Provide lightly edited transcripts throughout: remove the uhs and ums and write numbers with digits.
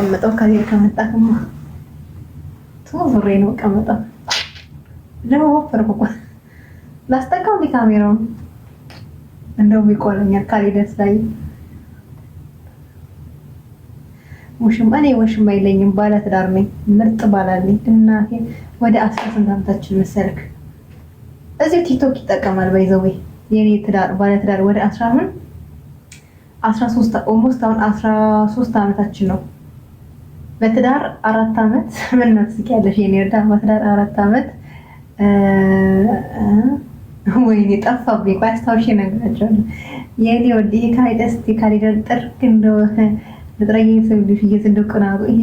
ቀመጠው ከዚህ ከመጣክማ ዙሬ ነው ቀመጠው ለወፈርኩ ላስጠጋው ካሜራውን እንደው ይቆለኛል ካልደስ ላይ እኔ ውሽማ የለኝም ባለ ትዳር ነኝ ምርጥ ባላለኝ እናቴ ወደ 18 ዓመታችን መሰልክ እዚህ ቲክቶክ ይጠቀማል ባይዘው የኔ ትዳር ባለ ትዳር ወደ 13 ኦልሞስት አሁን 13 ዓመታችን ነው በትዳር 4 ዓመት ምን ነው ትስቂያለሽ የኔ ወዳ በትዳር 4 ዓመት ወይኔ ጠፋብኝ ቆይ አስታውሼ ነግራቸዋለሁ የኔ ወዲ ካይደስቲ ካሊደር ጥርክ እንደው ለጥራዬ ሰው ልጅ እየተደቀናው ይሄ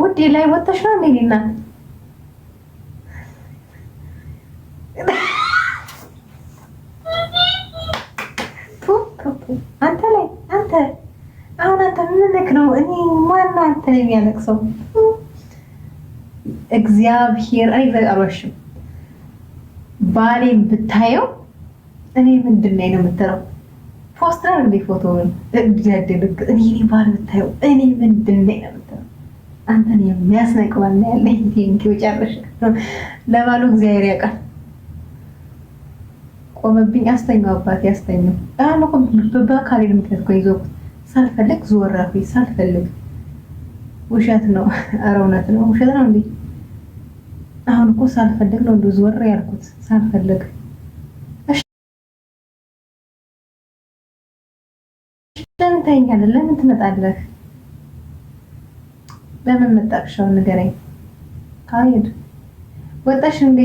ወዲ ላይ ወጣሽ ነው እንዴና አንተ ላይ አንተ አሁን አንተ ምንክ ነው እኔ ማን አንተ ላይ የሚያለቅሰው እግዚአብሔር አይዘጋሮሽም ባሌን ብታየው እኔ ምንድነው ነው የምትለው ፖስተር እንደ ፎቶውን እያደረክ እኔ ባል ብታየው እኔ ምንድነው ነው የምትለው አንተን የሚያስነቅባል ነው ያለኝ ቴንኪው ጨርሽ ለባሉ እግዚአብሔር ያውቃል ቆመብኝ አስተኛው አባቴ አስተኛው አሁን እኮ በካሌ ምክንያት እኮ ይዞ ሳልፈልግ ዞራፊ ሳልፈልግ ውሸት ነው ኧረ እውነት ነው ውሸት ነው እንዴ አሁን እኮ ሳልፈልግ ነው እንደው ዞር ያልኩት ሳልፈልግ እሺ ለምን ትመጣለህ ለምን መጣቅሻው ንገረኝ ካይድ ወጣሽ እንዴ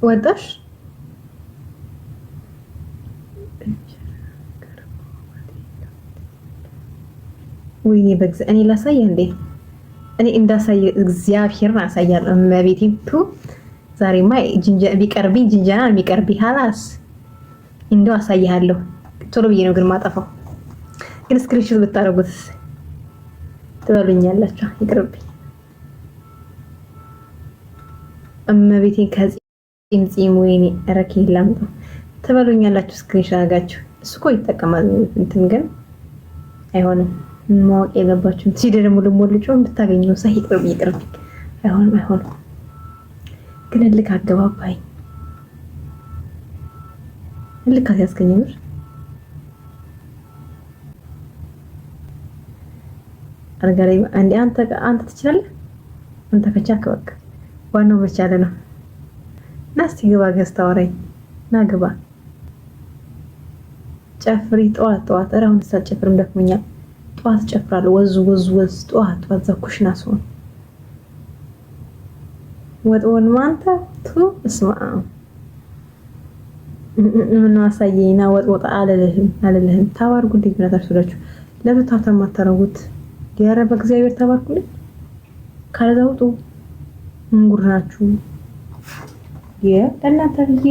ወጣሽ ወይኔ በግዝ እኔ ላሳየ እንዴ እኔ እንዳሳየ እግዚአብሔርን አሳያለሁ መቤቴም ቱ ዛሬማ ቢቀርብኝ ጅንጀና የሚቀርብ ሀላስ እንደው አሳያለሁ ቶሎ ብዬ ነው ግን ማጠፋው ግን ስክሪንሾት ብታረጉት ትበሉኛላችሁ ይቅርብኝ መቤቴን ከጺም ወይኔ ረኬላም ትበሉኛላችሁ ስክሪንሾት አጋችሁ እሱ እኮ ይጠቀማል እንትን ግን አይሆንም ማወቅ የለባችሁም ሲደረሙ ለሞልጮም ብታገኙ ሳይ ይቅርብ አይሆንም ግን ልክ አገባባይ ልክ ያስገኘምር አርጋላይ አንተ ትችላለህ አንተ ከቻልክ በቃ ዋናው በቻለ ነው ናስቲ ግባ ገስታወራይ ና ግባ ጨፍሪ ጠዋት አሁን ሳልጨፍርም ደክሞኛል ጠዋት ጨፍራለሁ ወዝ ጠዋት ዘኩሽና ሰውን ወጥወን ማንተ ቱ እስማ ምን አሳየኝና ወጥ አለልህም ታባርጉልኝ ብላታችሁ ለብታታ ማታረጉት ዲያረ በእግዚአብሔር ታባርኩልኝ ካለዛውጡ እንጉርናችሁ ለእናንተ ብዬ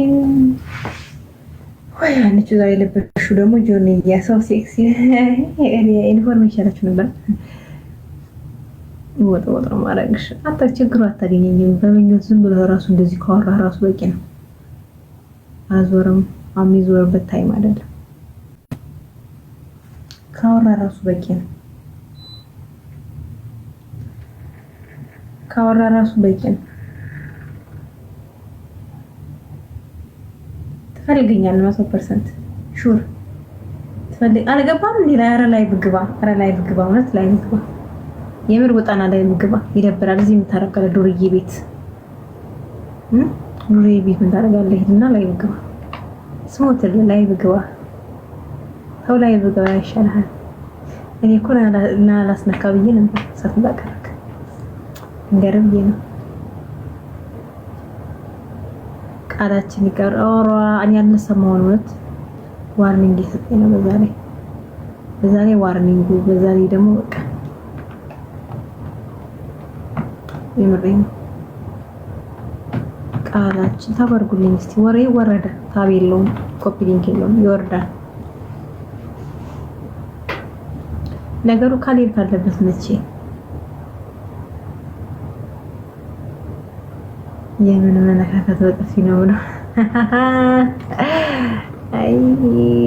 ወይ አንቺ ዛሬ ለበሹ ደግሞ ጆኒ ያሰው ሴክሲ ኢንፎርሜሽናችሁ ነበር ወጥ ነው ማረግሽ አታችግሩ አታገኘኝም በመኞት ዝም ብሎ ራሱ እንደዚህ ካወራ ራሱ በቂ ነው አዞርም አሚዞርበት ታይም አይደለም ካወራ ራሱ በቂ ነው ካወራ ራሱ በቂ ነው ትፈልገኛለህ 100% ሹር ትፈልግ አልገባም እንዴ ላይ ብግባ ማለት ላይ ብግባ የምር ወጣና ላይ ብግባ ይደብራል እዚህ የምታረቀለ ዱርዬ ቤት ምን ታረጋለህ እና ላይ ብግባ ስሞት ላይ ብግባ ሰው ላይ ብግባ ይሻላል እኔ እኮ ላስነካ ብዬ ነበር ሳትላቀረክ እንደርብዬ ነው ቃላችን ይቀር ኦራ እኛ ያልሰማው ነው ዋርኒንግ ይሰጠኝ ነው በዛሬ ዋርኒንግ በዛሬ ደግሞ በቃ የምሬን ቃላችን ታበርጉልኝ እስቲ ወሬ ወረደ ታቤለው ኮፒ ሊንክ የለውም ይወርዳል ነገሩ ካሌር ካለበት መቼ የምን መነካከት በጥፊ ነው አይ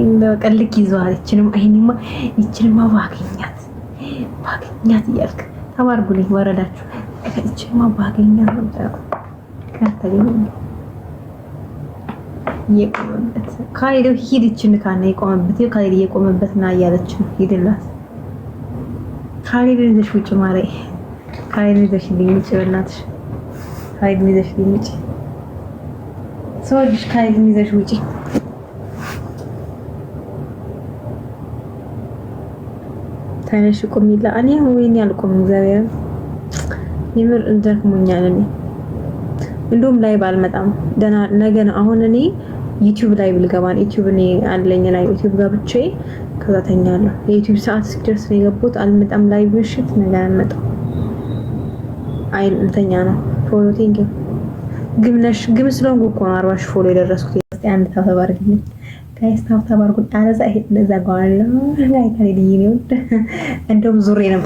እንደው ቀልክ ይዟል። ይችንማ ባገኛት እያልክ ተባርጉልኝ ወረዳችሁ። ይችንማ ባገኛት ነው ከተገኘ የቆመበት ካይዶ ሂድ ይችን ካና የቆመበት ካይዶ የቆመበት ና እያለች ነው። ሂድላት ካይዶ ይዘሽ ውጭ ማሬ ካይዶ ይዘሽ ልኝጭ በእናትሽ ካይዶ ይዘሽ ልኝጭ ሰውልሽ ካይዶ ይዘሽ ውጪ። ታነሽ ቆሚላ እኔ ወይኔ አልቆም እግዚአብሔር ይምር እንደክሞኛል። እኔ እንደውም ላይ ባልመጣም ደና ነገ ነው። አሁን እኔ ዩቲዩብ ላይ ብልገባን ዩቲዩብ እኔ አለኝ ላይ ዩቲዩብ ገብቼ ከዛ ተኛለሁ። የዩቲዩብ ሰዓት ሲደርስ ነው የገቡት። አልመጣም ላይ ምሽት ነገ አልመጣም። አይ እንተኛ ነው ፎሎ ቲንክ ግም ስለሆንኩ እኮ ነው 40 ሺህ ፎሎ የደረስኩት። እስቲ አንድ ታው ተባርኩኝ ጋይስ ታው ተባርኩኝ። አረዛ ይሄ እንደዛ ጋር ነው ላይ ታዲያ እንደውም ዙሬ ነው